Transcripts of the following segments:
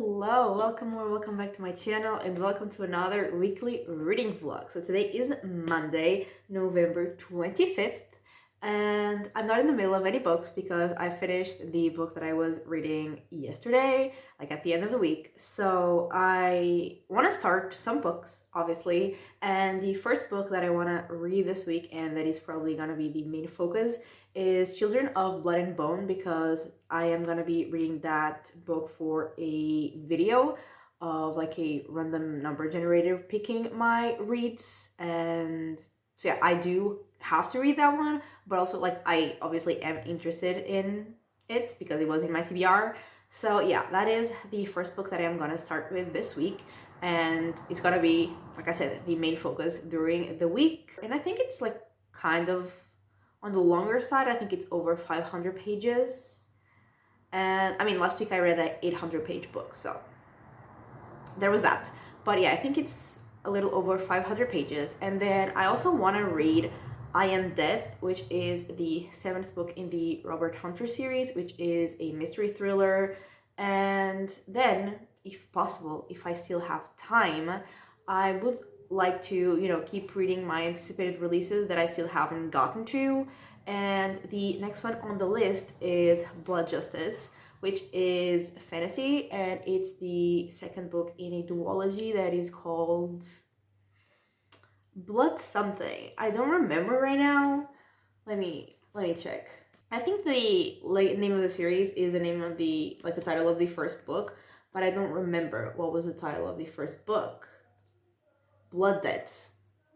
Hello, welcome or welcome back to my channel and welcome to another weekly reading vlog. So today is Monday, November 25th, and I'm not in the middle of any books because I finished the book that I was reading yesterday, like at the end of the week. So I want to start some books, obviously, and the first book that I want to read this week, and that is probably going to be the main focus, is Children of Blood and Bone, because I am gonna be reading that book for a video of like a random number generator picking my reads. And so yeah, I do have to read that one, but also like I obviously am interested in it because it was in my TBR. So yeah, that is the first book that I am gonna start with this week, and it's gonna be, like I said, the main focus during the week. And I think it's like kind of on the longer side. I think it's over 500 pages. And I mean, last week I read an 800-page book, so there was that. But yeah, I think it's a little over 500 pages. And then I also want to read I Am Death, which is the 7th book in the Robert Hunter series, which is a mystery thriller. And then, if possible, if I still have time, I would like to, keep reading my anticipated releases that I still haven't gotten to. And the next one on the list is Blood Justice, which is fantasy, and it's the second book in a duology that is called Blood something. I don't remember right now. Let me check. I think the name of the series is the name of the title of the first book, but I don't remember what was the title of the first book. Blood Debts.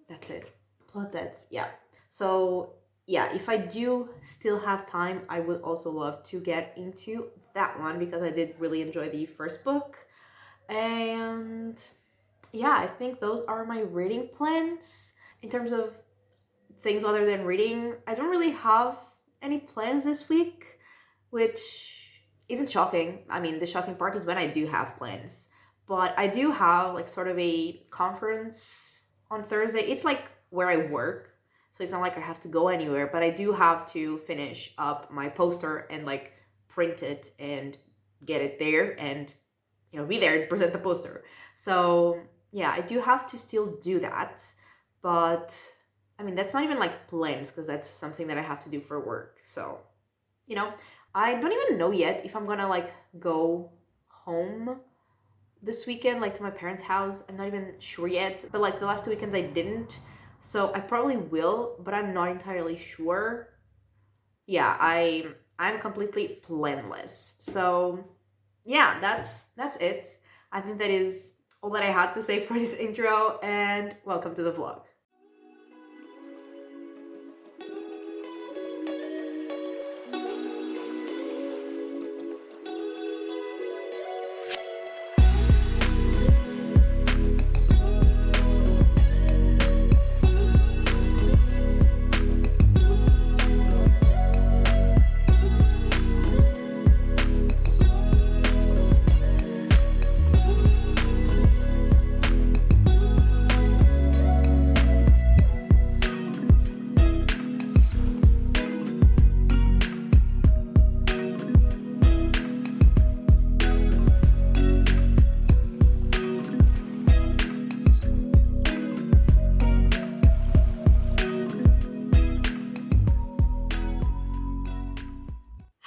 That's it. Blood Debts. Yeah. So yeah, if I do still have time, I would also love to get into that one because I did really enjoy the first book. And yeah, I think those are my reading plans. In terms of things other than reading, I don't really have any plans this week, which isn't shocking. I mean, the shocking part is when I do have plans. But I do have like sort of a conference on Thursday. It's like where I work, so it's not like I have to go anywhere, but I do have to finish up my poster and like print it and get it there and be there and present the poster. So yeah, I do have to still do that. But I mean, that's not even like plans because that's something that I have to do for work. So, I don't even know yet if I'm gonna like go home this weekend, like to my parents' house. I'm not even sure yet, but like the last 2 weekends I didn't, so I probably will, but I'm not entirely sure. Yeah, I'm completely planless. So yeah, that's it. I think that is all that I had to say for this intro, and welcome to the vlog.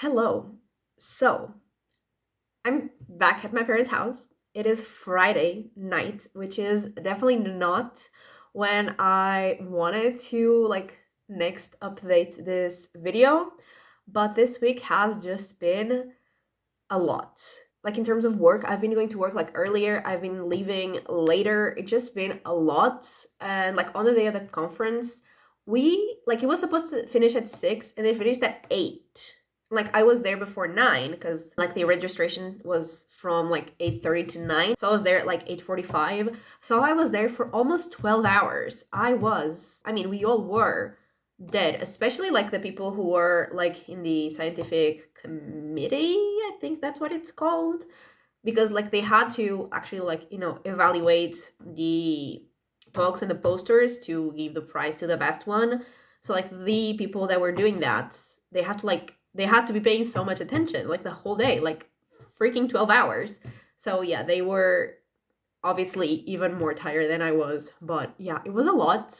Hello. So, I'm back at my parents' house. It is Friday night, which is definitely not when I wanted to next update this video, but this week has just been a lot. Like in terms of work, I've been going to work like earlier, I've been leaving later. It's just been a lot. And like on the day of the conference, it was supposed to finish at 6 and it finished at 8. Like I was there before 9 because like the registration was from like 8:30 to 9. So I was there at like 8:45. So I was there for almost 12 hours. We all were dead, especially like the people who were like in the scientific committee, I think that's what it's called, because like they had to actually evaluate the talks and the posters to give the prize to the best one. So like the people that were doing that, they had to be paying so much attention like the whole day, like freaking 12 hours. So yeah, they were obviously even more tired than I was, but yeah, it was a lot.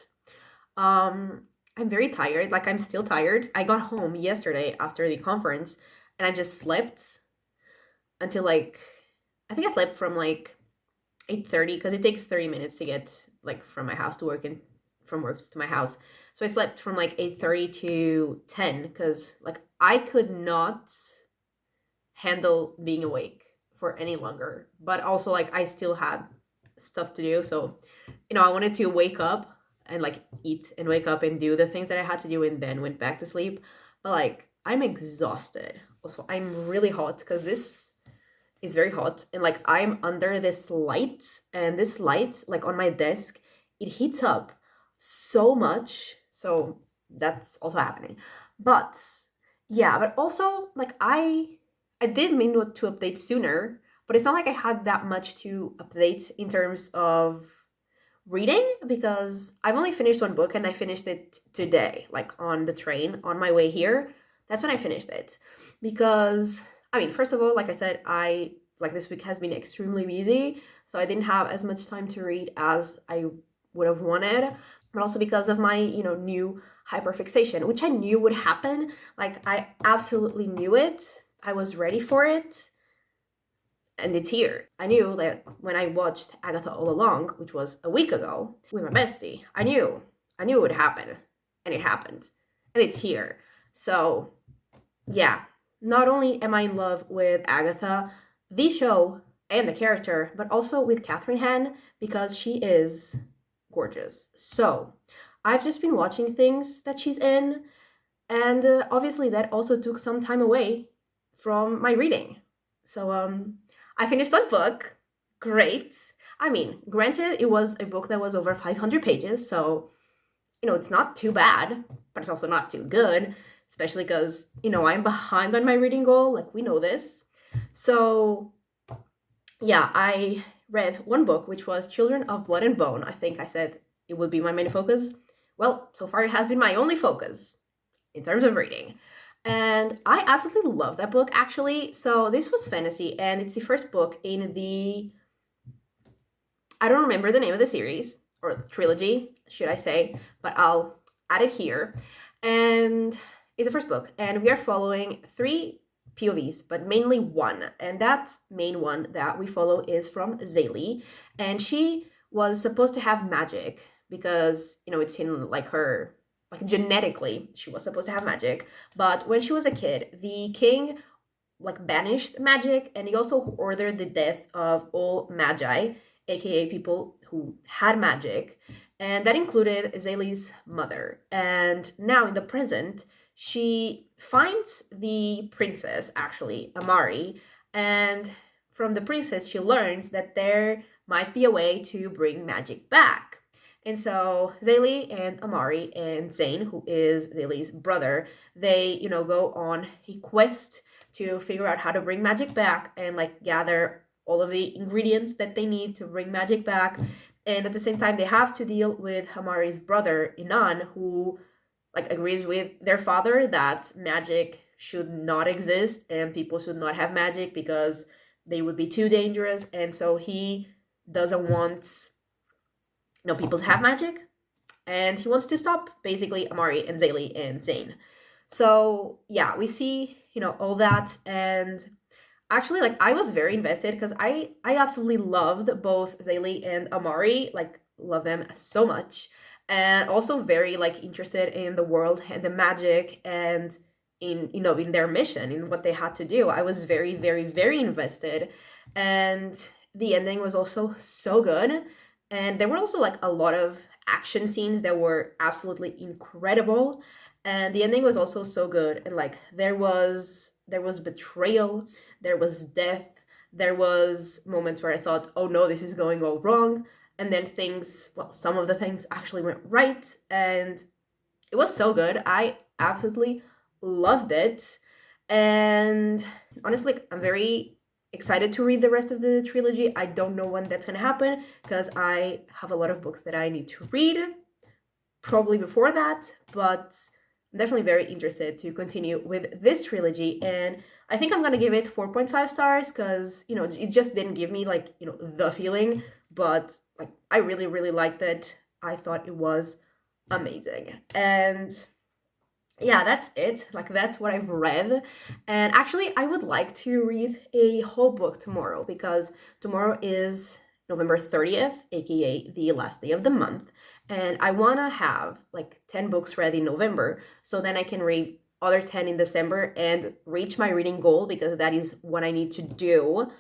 I'm very tired. Like, I'm still tired. I got home yesterday after the conference and I just slept until like, I think I slept from like 8:30 because it takes 30 minutes to get like from my house to work and from work to my house. So I slept from like 8:30 to 10 because like I could not handle being awake for any longer. But also like I still had stuff to do. So, I wanted to wake up and like eat and wake up and do the things that I had to do and then went back to sleep. But like I'm exhausted. Also, I'm really hot because this is very hot and like I'm under this light, and this light like on my desk, it heats up so much. So that's also happening. But yeah, but also like I did mean to update sooner, but it's not like I had that much to update in terms of reading, because I've only finished one book and I finished it today, like on the train on my way here. That's when I finished it. Because I mean, first of all, like I said, I like this week has been extremely busy, so I didn't have as much time to read as I would have wanted, but also because of my, new hyperfixation, which I knew would happen. Like I absolutely knew it. I was ready for it, and it's here. I knew that when I watched Agatha All Along, which was a week ago, with my bestie, I knew it would happen, and it happened, and it's here. So, yeah, not only am I in love with Agatha, the show, and the character, but also with Catherine Hahn, because she is gorgeous. So, I've just been watching things that she's in, and obviously that also took some time away from my reading. So I finished one book. Great. I mean, granted, it was a book that was over 500 pages, so it's not too bad, but it's also not too good, especially because I'm behind on my reading goal. Like, we know this. So yeah, I read one book, which was Children of Blood and Bone. I think I said it would be my main focus. Well, so far it has been my only focus in terms of reading. And I absolutely love that book, actually. So this was fantasy, and it's the first book in the, I don't remember the name of the series, or trilogy, should I say, but I'll add it here. And it's the first book, and we are following 3 POVs, but mainly one. And that main one that we follow is from Zaylee, and she was supposed to have magic because, it's in like her, like genetically, she was supposed to have magic. But when she was a kid, the king like banished magic, and he also ordered the death of all magi, aka people who had magic, and that included Zaylee's mother. And now in the present, she finds the princess, actually Amari, and from the princess she learns that there might be a way to bring magic back. And so Zaylee and Amari and Zane, who is Zaylee's brother, they, go on a quest to figure out how to bring magic back and like gather all of the ingredients that they need to bring magic back. And at the same time, they have to deal with Hamari's brother, Inan, who like agrees with their father that magic should not exist and people should not have magic because they would be too dangerous. And so he doesn't want people to have magic, and he wants to stop basically Amari and Zaylee and Zane. So yeah, we see all that. And actually, like, I was very invested because I absolutely loved both Zaylee and Amari, like love them so much, and also very like interested in the world and the magic, and in in their mission, in what they had to do. I was very very very invested, and the ending was also so good. And there were also like a lot of action scenes that were absolutely incredible, and the ending was also so good. And like there was betrayal, there was death, there was moments where I thought, oh no, this is going all wrong, and then some of the things actually went right, and it was so good. I absolutely loved it. And honestly, I'm very excited to read the rest of the trilogy. I don't know when that's going to happen because I have a lot of books that I need to read probably before that, but I'm definitely very interested to continue with this trilogy. And I think I'm gonna give it 4.5 stars because, you know, it just didn't give me like, you know, the feeling, but like I really, really liked it. I thought it was amazing. And yeah, that's it. Like, that's what I've read. And actually, I would like to read a whole book tomorrow because tomorrow is November 30th, aka the last day of the month. And I want to have like 10 books ready in November so then I can read other 10 in December and reach my reading goal because that is what I need to do.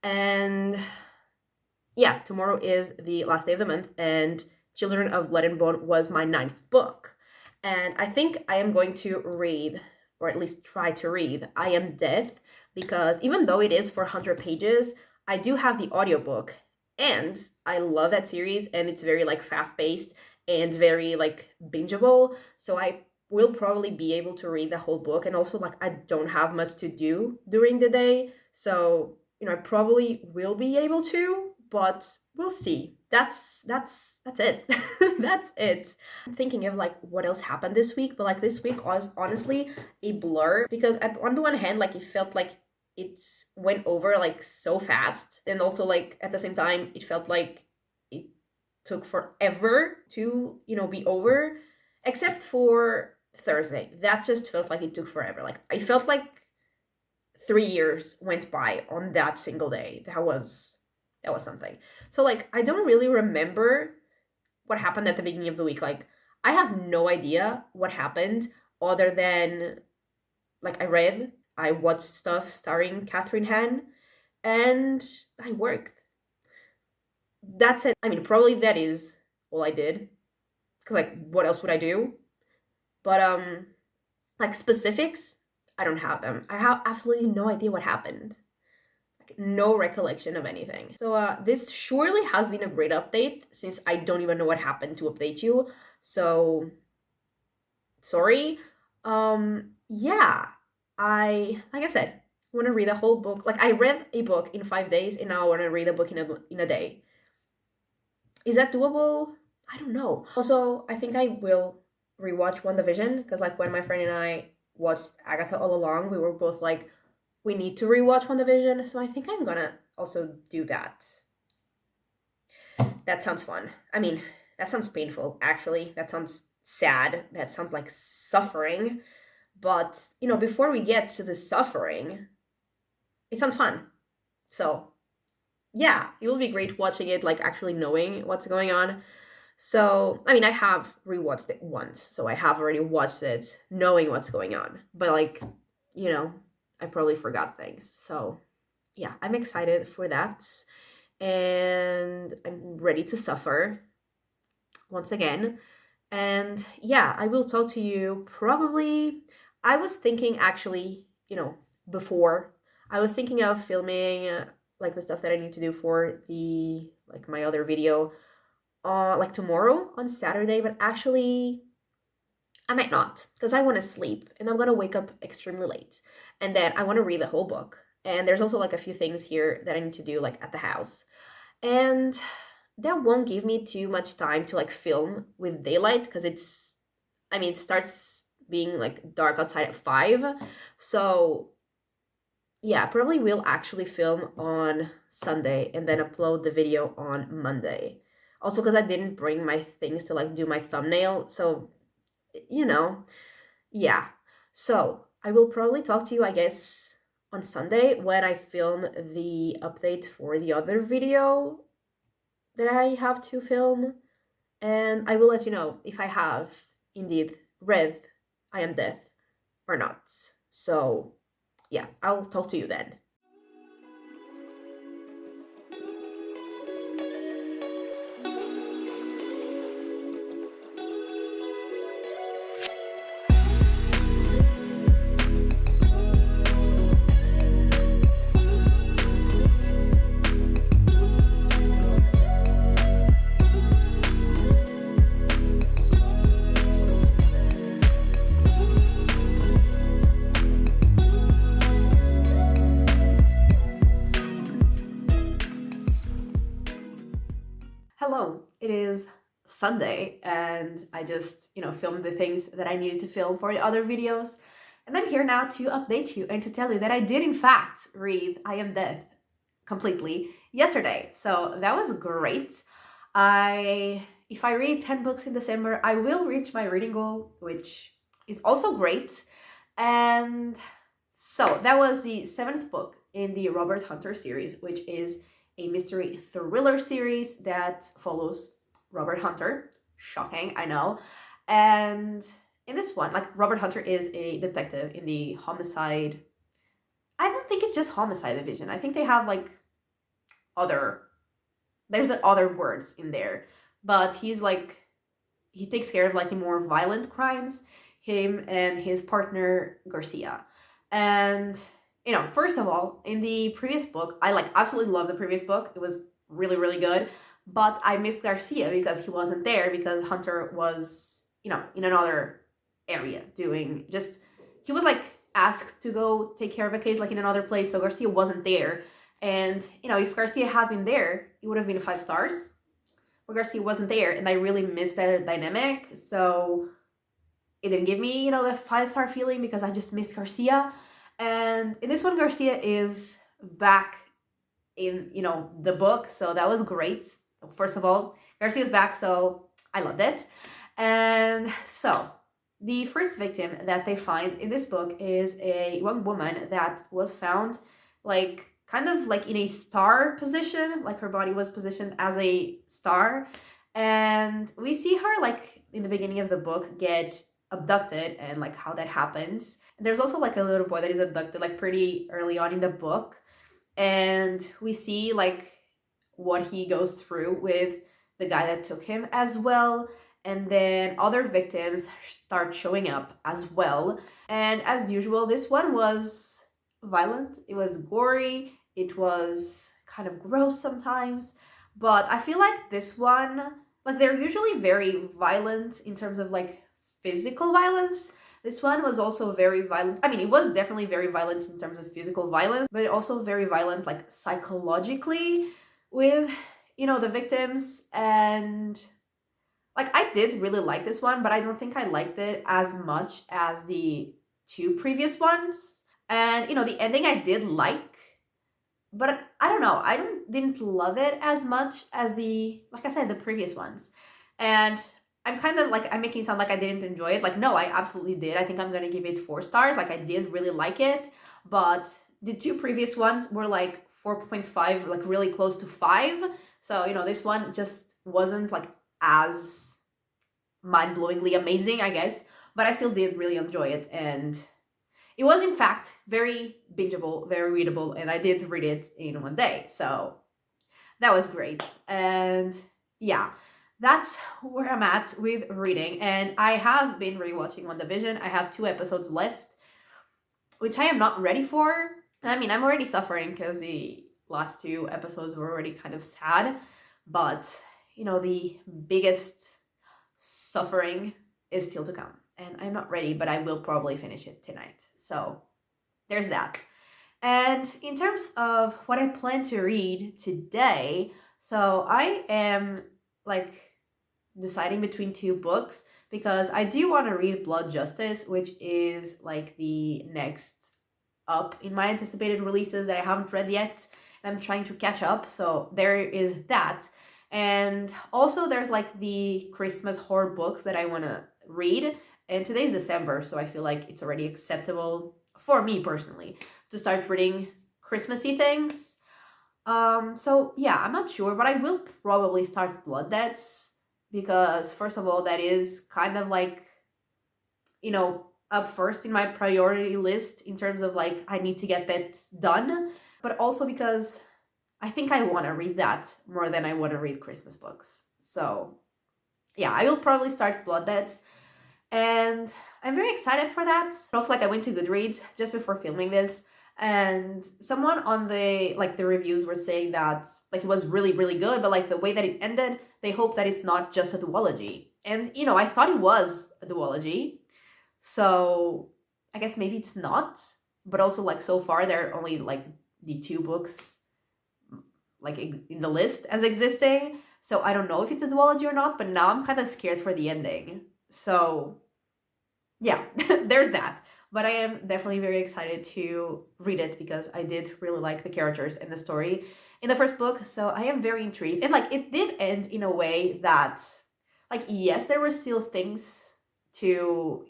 And yeah, tomorrow is the last day of the month, and Children of Blood and Bone was my 9th book. And I think I am going to read, or at least try to read, I Am Death, because even though it is 400 pages, I do have the audiobook, and I love that series, and it's very like fast-paced and very like bingeable, so I will probably be able to read the whole book. And also, like, I don't have much to do during the day, so you know, I probably will be able to, but we'll see. That's it. That's it. I'm thinking of like what else happened this week, but like this week was honestly a blur because on the one hand, like it felt like it's went over like so fast, and also like at the same time it felt like it took forever to, you know, be over, except for Thursday. That just felt like it took forever. Like I felt like 3 years went by on that single day. That was something. So like I don't really remember what happened at the beginning of the week. Like I have no idea what happened other than like I watched stuff starring Catherine Han, and I worked. That's it. I mean, probably that is all I did. Cause like what else would I do? But like specifics, I don't have them. I have absolutely no idea what happened. No recollection of anything. So this surely has been a great update since I don't even know what happened to update you. So sorry. Yeah, like I said, want to read a whole book. Like I read a book in 5 days, and now I want to read a book in a day. Is that doable? I don't know. Also, I think I will rewatch WandaVision because like when my friend and I watched Agatha All Along, we were both like, we need to rewatch WandaVision, so I think I'm gonna also do that. That sounds fun. I mean, that sounds painful, actually. That sounds sad. That sounds like suffering. But, you know, before we get to the suffering, it sounds fun. So, yeah, it will be great watching it, like actually knowing what's going on. So, I mean, I have rewatched it once, so I have already watched it knowing what's going on. But, like, you know, I probably forgot things. So, yeah, I'm excited for that. And I'm ready to suffer once again. And yeah, I will talk to you probably. I was thinking actually, you know, before, I was thinking of filming like the stuff that I need to do for the, like my other video, like tomorrow on Saturday, but actually, I might not because I want to sleep and I'm going to wake up extremely late. And then I want to read the whole book. And there's also like a few things here that I need to do like at the house. And that won't give me too much time to like film with daylight because it starts being like dark outside at 5. So yeah, probably will actually film on Sunday and then upload the video on Monday. Also because I didn't bring my things to like do my thumbnail. So, you know, yeah. So I will probably talk to you, I guess, on Sunday when I film the update for the other video that I have to film, and I will let you know if I have indeed read I Am Death or not. So yeah, I'll talk to you then. Hello, it is Sunday and I just, you know, filmed the things that I needed to film for the other videos. And I'm here now to update you and to tell you that I did in fact read I Am Death completely yesterday. So that was great. If I read 10 books in December, I will reach my reading goal, which is also great. And so that was the 7th book in the Robert Hunter series, which is a mystery thriller series that follows Robert Hunter. Shocking, I know. And in this one, like, Robert Hunter is a detective in the homicide. I don't think it's just homicide division. I think they have like other, there's other words in there, but he's like, he takes care of like the more violent crimes, him and his partner Garcia. And first of all, in the previous book, I like absolutely love the previous book. It was really, really good. But I missed Garcia because he wasn't there, because Hunter was, in another area doing just, he was like asked to go take care of a case like in another place. So Garcia wasn't there. And, if Garcia had been there, it would have been 5 stars. But Garcia wasn't there, and I really missed that dynamic. So it didn't give me, the 5-star feeling because I just missed Garcia. And in this one, Garcia is back in, the book. So that was great. First of all, Garcia's back, so I loved it. And so the first victim that they find in this book is a young woman that was found like kind of like in a star position, like her body was positioned as a star. And we see her like in the beginning of the book get abducted and like how that happens. And there's also like a little boy that is abducted like pretty early on in the book. And we see like what he goes through with the guy that took him as well. And then other victims start showing up as well. And as usual, this one was violent. It was gory. It was kind of gross sometimes. But I feel like this one, like, they're usually very violent in terms of like physical violence. This one was also very violent. I mean, it was definitely very violent in terms of physical violence, but also very violent like psychologically with, the victims. And like, I did really like this one, but I don't think I liked it as much as the 2 previous ones. And, the ending I did like, but I don't know, didn't love it as much as like I said, the previous ones. And I'm kind of like, I'm making it sound like I didn't enjoy it. Like, no, I absolutely did. I think I'm going to give it 4 stars. Like, I did really like it. But the 2 previous ones were like 4.5, like really close to 5. So, this one just wasn't like as mind-blowingly amazing, I guess. But I still did really enjoy it. And it was, in fact, very bingeable, very readable. And I did read it in 1 day. So that was great. And yeah, that's where I'm at with reading. And I have been rewatching WandaVision. I have 2 episodes left, which I am not ready for. I mean, I'm already suffering because the last 2 episodes were already kind of sad. But, the biggest suffering is still to come. And I'm not ready, but I will probably finish it tonight. So there's that. And in terms of what I plan to read today, so I am like deciding between 2 books, because I do want to read Blood Justice, which is like the next up in my anticipated releases that I haven't read yet. And I'm trying to catch up. So there is that. And also there's like the Christmas horror books that I want to read. And today's December, so I feel like it's already acceptable for me personally to start reading Christmassy things. So yeah, I'm not sure, but I will probably start Blood Debts, because first of all, that is kind of like, up first in my priority list in terms of like, I need to get that done, but also because I think I want to read that more than I want to read Christmas books. So yeah, I will probably start Blood Debts. And I'm very excited for that. Also, like, I went to Goodreads just before filming this, and someone on the reviews were saying that like it was really, really good, but like the way that it ended, they hope that it's not just a duology. And I thought it was a duology, so I guess maybe it's not. But also, like, so far there are only like the 2 books like in the list as existing, so I don't know if it's a duology or not. But now I'm kind of scared for the ending. So yeah, there's that. but I am definitely very excited to read it because I did really like the characters and the story in the first book. So I am very intrigued. And like it did end in a way that, like, yes, there were still things to,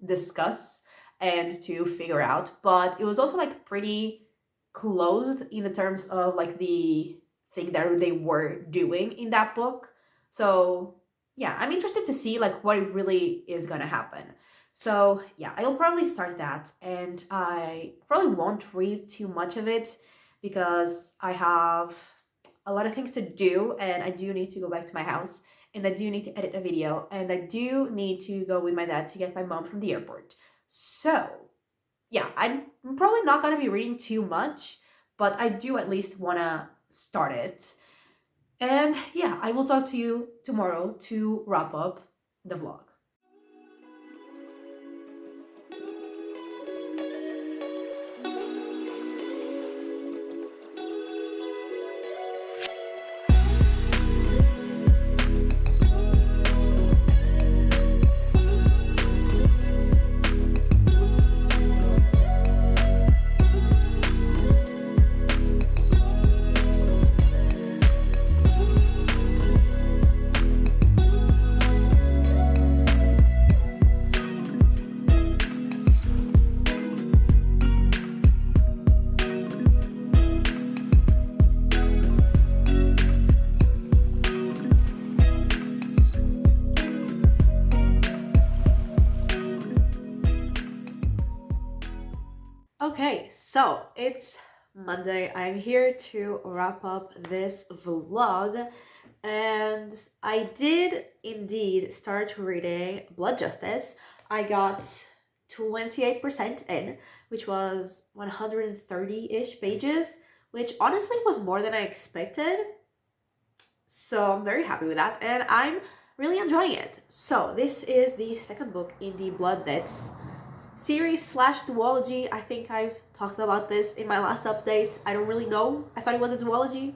discuss and to figure out, but it was also like pretty closed in the terms of like the thing that they were doing in that book. So yeah, I'm interested to see like what really is gonna happen. So yeah, I'll probably start that, and I probably won't read too much of it because I have a lot of things to do, and I do need to go back to my house, and I do need to edit a video, and I do need to go with my dad to get my mom from the airport. So yeah, I'm probably not going to be reading too much, but I do at least want to start it. And yeah, I will talk to you tomorrow to wrap up the vlog. Okay, so it's Monday. I'm here to wrap up this vlog, and I did indeed start reading Blood Justice. I got 28% in, which was 130-ish pages, which honestly was more than I expected. So I'm very happy with that, and I'm really enjoying it. So this is the second book in the Blood Debts series slash duology. I think I've talked about this in my last update. I don't really know. I thought it was a duology.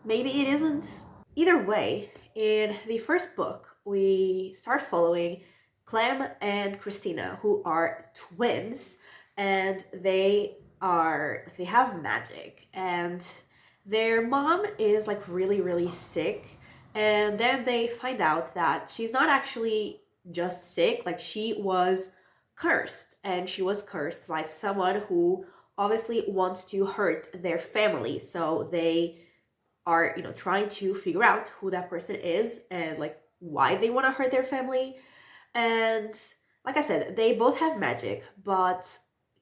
Maybe it isn't. Either way, in the first book, we start following Clem and Christina, who are twins, and they have magic, and their mom is like really, really sick. And then they find out that she's not actually just sick, like she was cursed, and she was cursed by someone who obviously wants to hurt their family. So they are, trying to figure out who that person is and like why they want to hurt their family. And like I said, they both have magic, but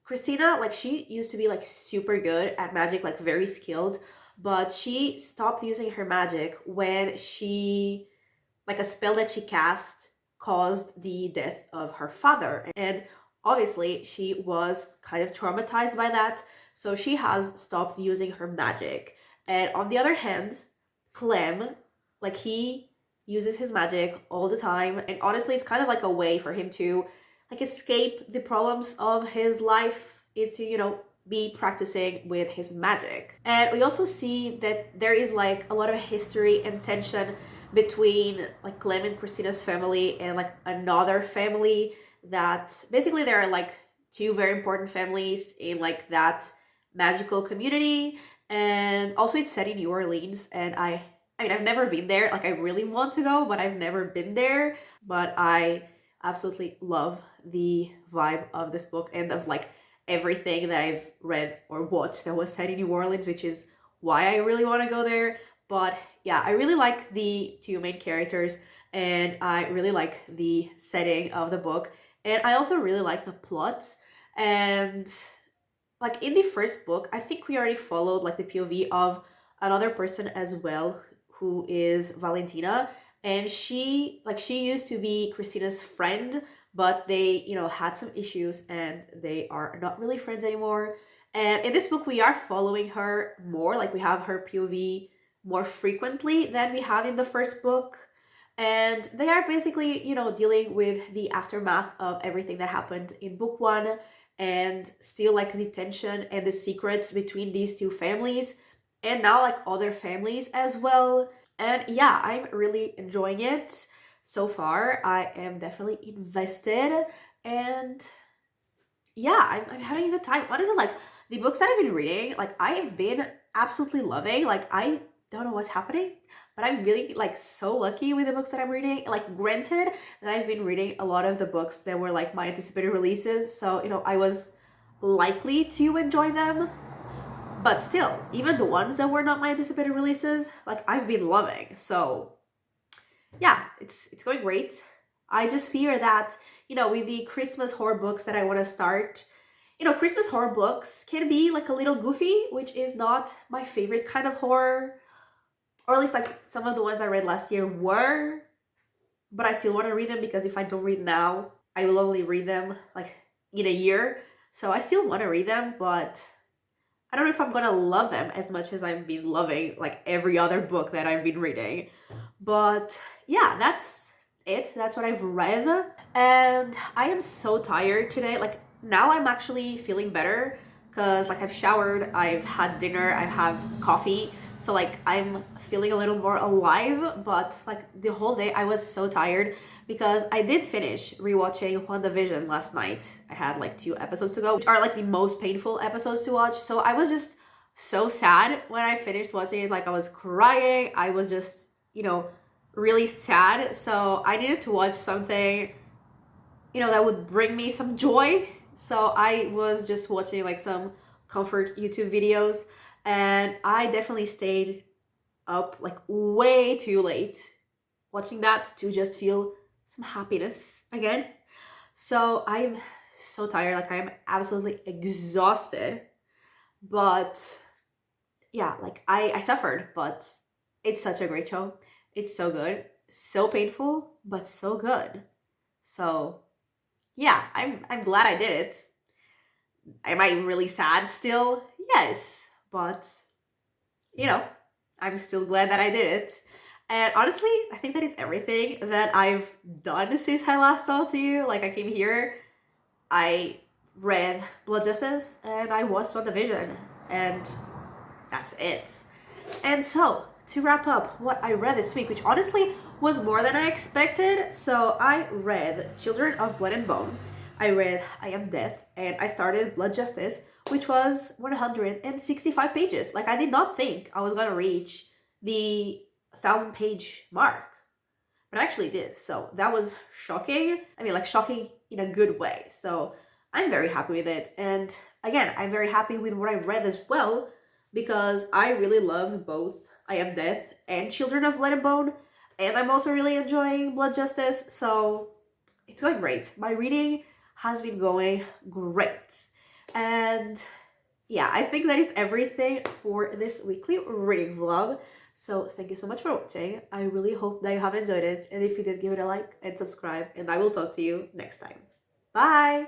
Christina, like, she used to be like super good at magic, like very skilled, but she stopped using her magic when like a spell that she cast caused the death of her father. And obviously she was kind of traumatized by that, so she has stopped using her magic. And on the other hand, Clem, like, he uses his magic all the time, and honestly it's kind of like a way for him to like escape the problems of his life, is to, be practicing with his magic. And we also see that there is like a lot of history and tension between like Clem and Christina's family and like another family, that basically there are like two very important families in like that magical community. And also it's set in New Orleans, and I mean, I've never been there. Like, I really want to go, but I've never been there. But I absolutely love the vibe of this book and of like everything that I've read or watched that was set in New Orleans, which is why I really want to go there. But yeah, I really like the two main characters, and I really like the setting of the book, and I also really like the plot. And like in the first book, I think we already followed like the POV of another person as well, who is Valentina, and she used to be Christina's friend, but they, had some issues and they are not really friends anymore. And in this book we are following her more, like we have her POV more frequently than we had in the first book. And they are basically, dealing with the aftermath of everything that happened in book one, and still like the tension and the secrets between these two families, and now like other families as well. And yeah, I'm really enjoying it so far. I am definitely invested, and yeah, I'm having a good time. Honestly, like the books that I've been reading, like I have been absolutely loving. Like I don't know what's happening, but I'm really like so lucky with the books that I'm reading. Like granted that I've been reading a lot of the books that were like my anticipated releases, so I was likely to enjoy them. But still, even the ones that were not my anticipated releases, like I've been loving. So yeah, it's going great. I just fear that, with the Christmas horror books that I want to start, Christmas horror books can be like a little goofy, which is not my favorite kind of horror. Or at least like some of the ones I read last year were, but I still want to read them because if I don't read now, I will only read them like in a year. So I still want to read them, but I don't know if I'm gonna love them as much as I've been loving like every other book that I've been reading. But yeah, that's it. That's what I've read. And I am so tired today. Like now I'm actually feeling better because like I've showered, I've had dinner, I've had coffee. So like I'm feeling a little more alive, but like the whole day I was so tired because I did finish rewatching WandaVision last night. I had like 2 episodes to go, which are like the most painful episodes to watch. So I was just so sad when I finished watching it. Like I was crying. I was just, really sad. So I needed to watch something, that would bring me some joy. So I was just watching like some comfort YouTube videos, and I definitely stayed up like way too late watching that to just feel some happiness again. So I'm so tired, like I'm absolutely exhausted. But yeah, like I suffered, but it's such a great show. It's so good, so painful, but so good. So yeah, I'm glad I did it. Am I really sad still? Yes, but you know, I'm still glad that I did it. And honestly, I think that is everything that I've done since I last talked to you. Like I came here, I read Blood Justice, and I watched WandaVision, and that's it. And so, to wrap up what I read this week, which honestly was more than I expected. So I read Children of Blood and Bone, I read I Am Death, and I started Blood Justice, which was 165 pages. Like I did not think I was gonna reach the 1,000-page mark, but I actually did. So that was shocking. I mean, like shocking in a good way. So I'm very happy with it. And again, I'm very happy with what I read as well, because I really love both I Am Death and Children of Blood and Bone. And I'm also really enjoying Blood Justice. So it's going great. My reading has been going great. And yeah, I think that is everything for this weekly reading vlog. So thank you so much for watching. I really hope that you have enjoyed it. And if you did, give it a like and subscribe. And I will talk to you next time. Bye!